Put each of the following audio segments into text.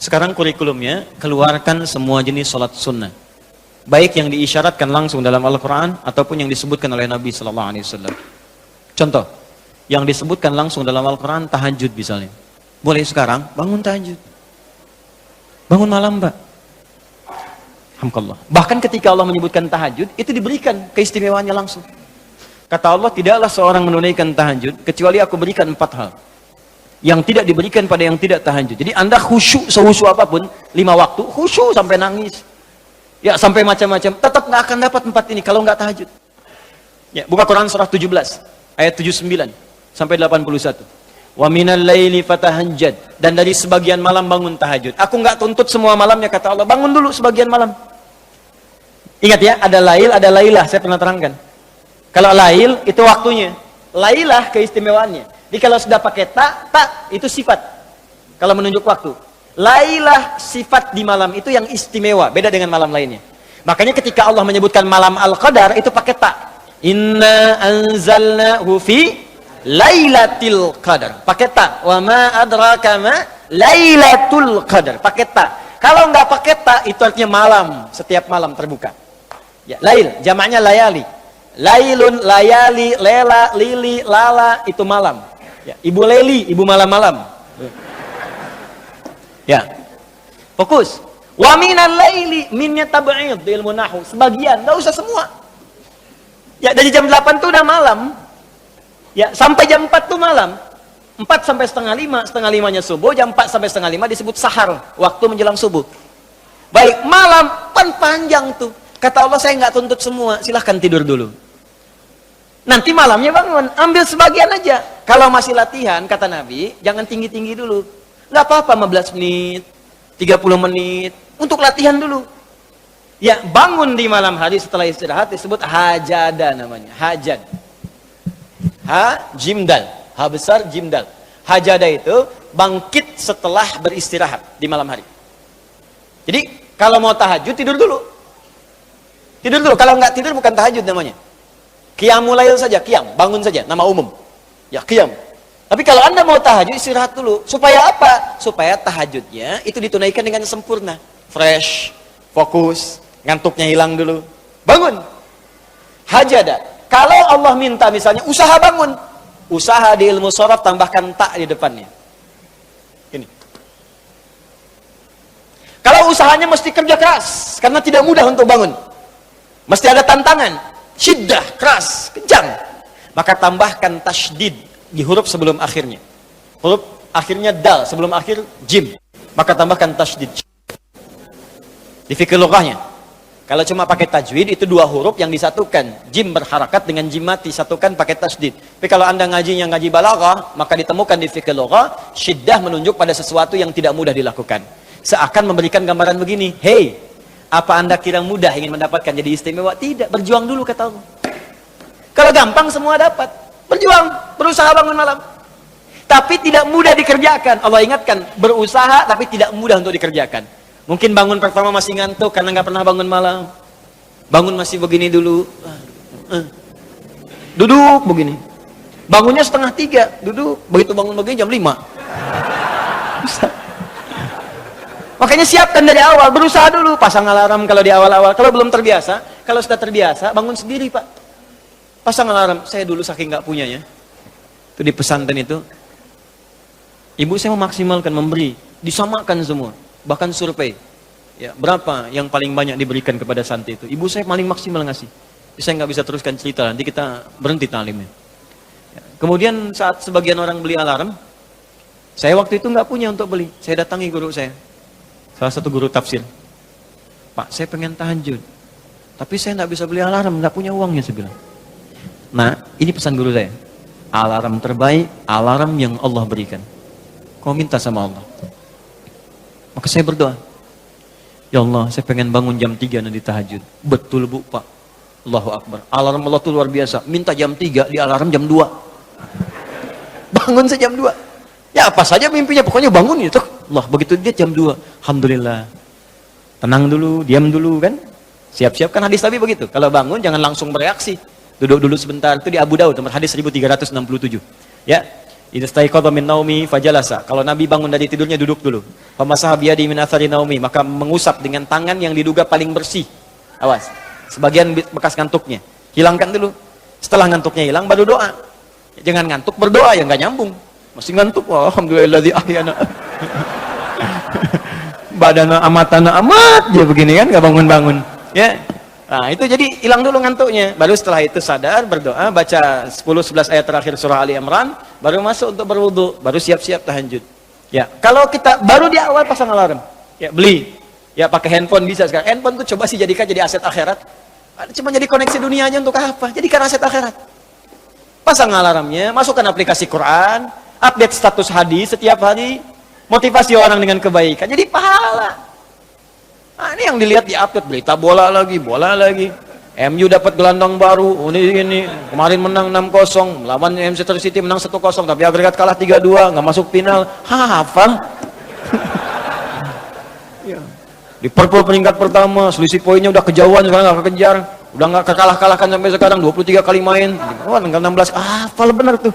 Sekarang kurikulumnya, keluarkan semua jenis sholat sunnah. Baik yang diisyaratkan langsung dalam Al-Quran, ataupun yang disebutkan oleh Nabi SAW. Contoh, yang disebutkan langsung dalam Al-Quran, tahajud misalnya. Boleh sekarang, bangun tahajud. Bangun malam, Pak. Alhamdulillah. Bahkan ketika Allah menyebutkan tahajud, itu diberikan keistimewaannya langsung. Kata Allah, tidaklah seorang menunaikan tahajud, kecuali aku berikan 4 hal. Yang tidak diberikan pada yang tidak tahajud. Jadi Anda khusyuk sehusyuk apapun, 5 waktu, khusyuk sampai nangis. Ya, sampai macam-macam, tetap nggak akan dapat 4 ini kalau nggak tahajud. Ya, buka Quran surah 17, ayat 79 sampai 81. Wa minal laili fatahajjad, dan dari sebagian malam bangun tahajud. Aku nggak tuntut semua malamnya, kata Allah, bangun dulu sebagian malam. Ingat ya, ada lail, ada lailah, saya pernah terangkan. Kalau lail itu waktunya, lailah keistimewaannya. Jadi kalau sudah pakai ta itu sifat. Kalau menunjuk waktu. Lailah sifat di malam itu yang istimewa, beda dengan malam lainnya. Makanya ketika Allah menyebutkan malam Al-Qadar itu pakai ta. Inna anzalnahu fi lailatul qadar. Pakai ta. Wa ma adraka ma lailatul qadar. Pakai ta. Kalau nggak pakai ta itu artinya malam, setiap malam terbuka. Ya, lail, jamaknya layali. Lailun, layali, lela, lili, lala, itu malam. Ya, ibu Leli, ibu malam-malam. Ya, fokus. Wa minal laili, minnya tab'id di ilmu nahwu. Sebagian, nggak usah semua. Ya, dari jam 8 tuh udah malam. Ya, sampai jam 4 tuh malam. 4 sampai setengah 5, setengah 5-nya subuh, jam 4 sampai setengah 5 disebut sahar, waktu menjelang subuh. Baik, malam panjang tuh. Kata Allah, saya nggak tuntut semua, silahkan tidur dulu. Nanti malamnya bangun, ambil sebagian aja. Kalau masih latihan, kata Nabi, jangan tinggi-tinggi dulu. Nggak apa-apa 15 menit, 30 menit, untuk latihan dulu. Ya, bangun di malam hari setelah istirahat disebut hajada namanya, hajad. Jimdal, ha besar jimdal. Hajada itu bangkit setelah beristirahat di malam hari. Jadi, kalau mau tahajud tidur dulu. Tidur dulu, kalau nggak tidur bukan tahajud namanya. Qiyamul lail saja, qiyam, bangun saja, nama umum. Ya, qiyam. Tapi kalau Anda mau tahajud, istirahat dulu. Supaya apa? Supaya tahajudnya itu ditunaikan dengan sempurna. Fresh, fokus, ngantuknya hilang dulu. Bangun. Hajada. Kalau Allah minta misalnya, usaha bangun. Usaha di ilmu sharaf tambahkan ta di depannya. Ini. Kalau usahanya mesti kerja keras, karena tidak mudah untuk bangun. Mesti ada tantangan. Syiddah, keras, kencang. Maka tambahkan tasydid di huruf sebelum akhirnya. Huruf akhirnya dal, sebelum akhir jim. Maka tambahkan tasydid. Di fikih lughahnya. Kalau cuma pakai tajwid, itu 2 huruf yang disatukan. Jim berharakat dengan jim mati, satukan pakai tasydid. Tapi kalau Anda ngaji balaghah, maka ditemukan di fikih lughah, syiddah menunjuk pada sesuatu yang tidak mudah dilakukan. Seakan memberikan gambaran begini, hey, apa Anda kira mudah ingin mendapatkan jadi istimewa? Tidak, berjuang dulu kata Allah. Kalau gampang semua dapat. Berjuang, berusaha bangun malam. Tapi tidak mudah dikerjakan. Allah ingatkan, berusaha tapi tidak mudah untuk dikerjakan. Mungkin bangun pertama masih ngantuk karena nggak pernah bangun malam. Bangun masih begini dulu. Duduk begini. Bangunnya 2:30, duduk. Begitu bangun begini jam 5. Makanya siapkan dari awal, berusaha dulu, pasang alarm kalau di awal-awal. Kalau belum terbiasa, kalau sudah terbiasa, bangun sendiri Pak. Pasang alarm. Saya dulu saking nggak punyanya, itu di pesantren itu, ibu saya memaksimalkan memberi, disamakan semua, bahkan survei. Ya, berapa yang paling banyak diberikan kepada santri itu? Ibu saya paling maksimal ngasih. Saya nggak bisa teruskan cerita, nanti kita berhenti talimnya. Ya. Kemudian saat sebagian orang beli alarm, saya waktu itu nggak punya untuk beli. Saya datangi guru saya. Salah satu guru tafsir. Pak, saya pengen tahajud. Tapi saya nggak bisa beli alarm, nggak punya uangnya, saya bilang. Nah, ini pesan guru saya. Alarm terbaik, alarm yang Allah berikan. Kau minta sama Allah. Maka saya berdoa. Ya Allah, saya pengen bangun jam 3 nanti tahajud. Betul Bu, Pak. Allahu Akbar. Alarm Allah itu luar biasa. Minta jam 3, di alarm jam 2. Bangun saya jam 2. Ya apa saja mimpinya, pokoknya bangun itu. Allah, begitu dia jam 2, alhamdulillah. Tenang dulu, diam dulu kan. Siap-siap kan hadis Nabi begitu. Kalau bangun jangan langsung bereaksi. Duduk dulu sebentar. Itu di Abu Daud, nomor hadis 1367. Ya. Idza staiqadha min naumi fajalasa. Kalau Nabi bangun dari tidurnya duduk dulu. Famasaha biyadi min athari naumi, maka mengusap dengan tangan yang diduga paling bersih. Awas, sebagian bekas ngantuknya. Hilangkan dulu. Setelah ngantuknya hilang baru doa. Jangan ngantuk berdoa, ya nggak nyambung. Masih ngantuk, alhamdulilladzi ahyana. Badana amatana amat dia begini kan, nggak bangun-bangun. Ya. Nah, itu jadi hilang dulu ngantuknya. Baru setelah itu sadar, berdoa, baca 10-11 ayat terakhir surah Ali Imran, baru masuk untuk berwudu, baru siap-siap tahajud. Ya, kalau kita baru di awal pasang alarm, ya beli. Ya pakai handphone bisa sekarang. Handphone tuh coba sih jadikan jadi aset akhirat. Cuma jadi koneksi dunia aja untuk apa? Jadikan aset akhirat. Pasang alarmnya, masukkan aplikasi Quran, update status hadis setiap hari, motivasi orang dengan kebaikan. Jadi pahala. Nah, ini yang dilihat di update berita bola lagi. MU dapat gelandang baru, ini kemarin menang 6-0, melawan Manchester City menang 1-0, tapi agregat kalah 3-2, nggak masuk final. Hafal. Liverpool peringkat pertama, selisih poinnya udah kejauhan, sekarang nggak kekejar, udah nggak kalah-kalahkan sampai sekarang, 23 kali main, wah tinggal 16, hafal bener tuh.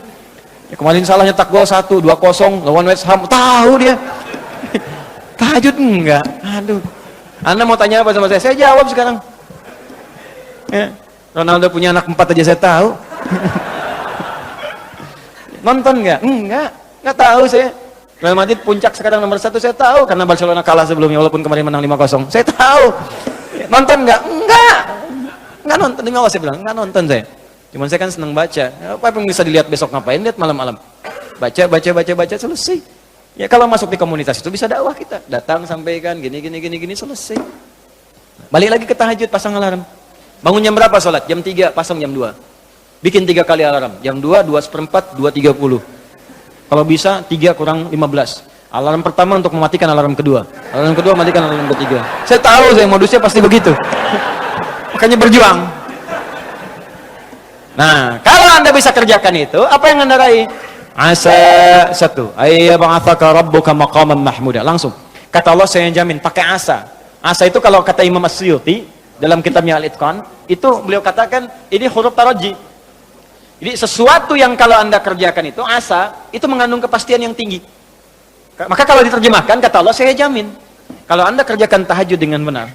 Ya, kemarin salah nyetak gol 1, 2-0 lawan West Ham, tahu dia. Tahajud enggak, aduh. Anda mau tanya apa sama saya jawab sekarang. Ya, Ronaldo punya anak 4 aja saya tahu. Nonton nggak? Nggak tahu saya. Real Madrid puncak sekarang nomor 1 saya tahu karena Barcelona kalah sebelumnya walaupun kemarin menang 5-0. Saya tahu. Nonton nggak? Nggak nonton. Demi Allah saya bilang nggak nonton saya. Cuman saya kan senang baca. Apa yang bisa dilihat besok ngapain? Lihat malam-malam. Baca selesai. Ya kalau masuk di komunitas itu bisa dakwah kita. Datang sampaikan gini selesai. Balik lagi ke tahajud, pasang alarm. Bangun jam berapa sholat? Jam 3, pasang jam 2. Bikin 3 kali alarm. Jam 2, 2:04, 2:30. Kalau bisa 3 kurang 15. Alarm pertama untuk mematikan alarm kedua. Alarm kedua matikan alarm ketiga. Saya tahu saya modusnya pasti begitu. Makanya berjuang. Nah, kalau Anda bisa kerjakan itu, apa yang Anda raih? Asa satu, ayyab'atsaka rabbuka maqaman mahmuda. Langsung. Kata Allah saya jamin pakai asa. Asa itu kalau kata Imam As-Suyuti dalam kitabnya Al-Itqan, itu beliau katakan ini huruf taraji. Jadi sesuatu yang kalau Anda kerjakan itu asa, itu mengandung kepastian yang tinggi. Maka kalau diterjemahkan kata Allah saya jamin, kalau Anda kerjakan tahajud dengan benar,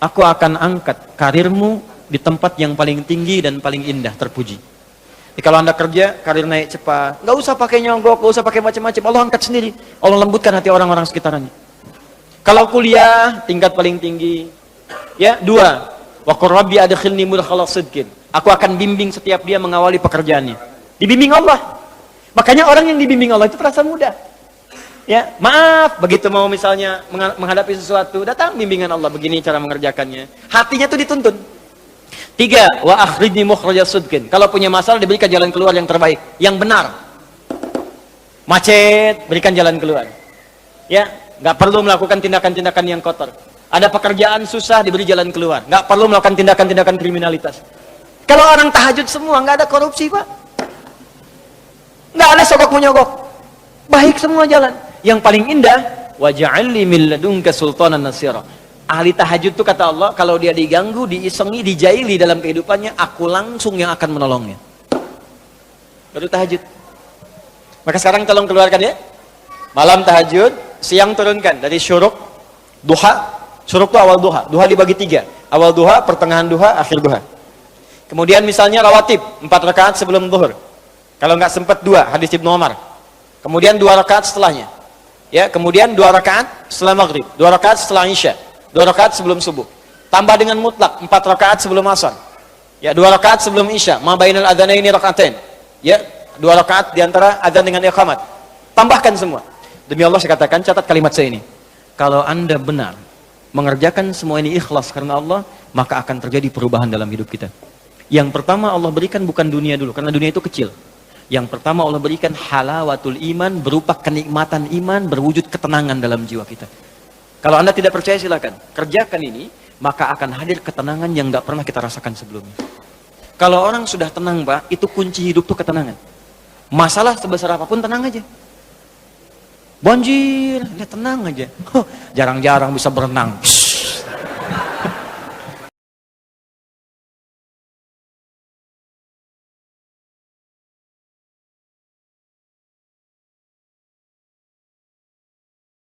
aku akan angkat karirmu di tempat yang paling tinggi dan paling indah, terpuji. Jadi kalau Anda kerja, karir naik cepat, nggak usah pakai nyogok, nggak usah pakai macam-macam, Allah angkat sendiri. Allah lembutkan hati orang-orang sekitarnya. Kalau kuliah, tingkat paling tinggi. Ya, 2. Wa qur rabbi adkhilni mudkhala sidqin. Aku akan bimbing setiap dia mengawali pekerjaannya. Dibimbing Allah. Makanya orang yang dibimbing Allah itu terasa mudah. Ya, maaf, begitu mau misalnya menghadapi sesuatu, datang bimbingan Allah, begini cara mengerjakannya. Hatinya tuh dituntun. 3, wa akhrijni mukhrajas sidqin. Kalau punya masalah diberikan jalan keluar yang terbaik, yang benar. Macet, berikan jalan keluar. Ya, nggak perlu melakukan tindakan-tindakan yang kotor. Ada pekerjaan susah, diberi jalan keluar. Nggak perlu melakukan tindakan-tindakan kriminalitas. Kalau orang tahajud semua, nggak ada korupsi, Pak. Nggak ada sogok menyogok. Baik semua jalan. Yang paling indah, waj'alni min ladunka sultanan nasira. Ahli tahajud itu kata Allah, kalau dia diganggu, diisengi, dijaili dalam kehidupannya, aku langsung yang akan menolongnya. Baru tahajud. Maka sekarang tolong keluarkan ya. Malam tahajud, siang turunkan dari syuruk, duha. Syuruk itu awal duha. Duha dibagi 3. Awal duha, pertengahan duha, akhir duha. Kemudian misalnya rawatib, 4 rakaat sebelum zuhur. Kalau nggak sempat 2, hadis Ibnu Umar. Kemudian 2 rakaat setelahnya. Ya, kemudian 2 rakaat setelah maghrib, 2 rakaat setelah isya. 2 rakaat sebelum subuh. Tambah dengan mutlak 4 rakaat sebelum asar. Ya, 2 rakaat sebelum isya. Ma bainal adzanaini rakaatain. Ya, 2 rakaat di antara adzan dengan iqamat. Tambahkan semua. Demi Allah saya katakan, catat kalimat saya ini. Kalau Anda benar mengerjakan semua ini ikhlas karena Allah, maka akan terjadi perubahan dalam hidup kita. Yang pertama Allah berikan bukan dunia dulu, karena dunia itu kecil. Yang pertama Allah berikan halawatul iman, berupa kenikmatan iman, berwujud ketenangan dalam jiwa kita. Kalau Anda tidak percaya silakan, kerjakan ini, maka akan hadir ketenangan yang tidak pernah kita rasakan sebelumnya. Kalau orang sudah tenang, Pak, itu kunci hidup tuh ketenangan. Masalah sebesar apapun tenang aja. Banjir, ya tenang aja. Jarang-jarang bisa berenang.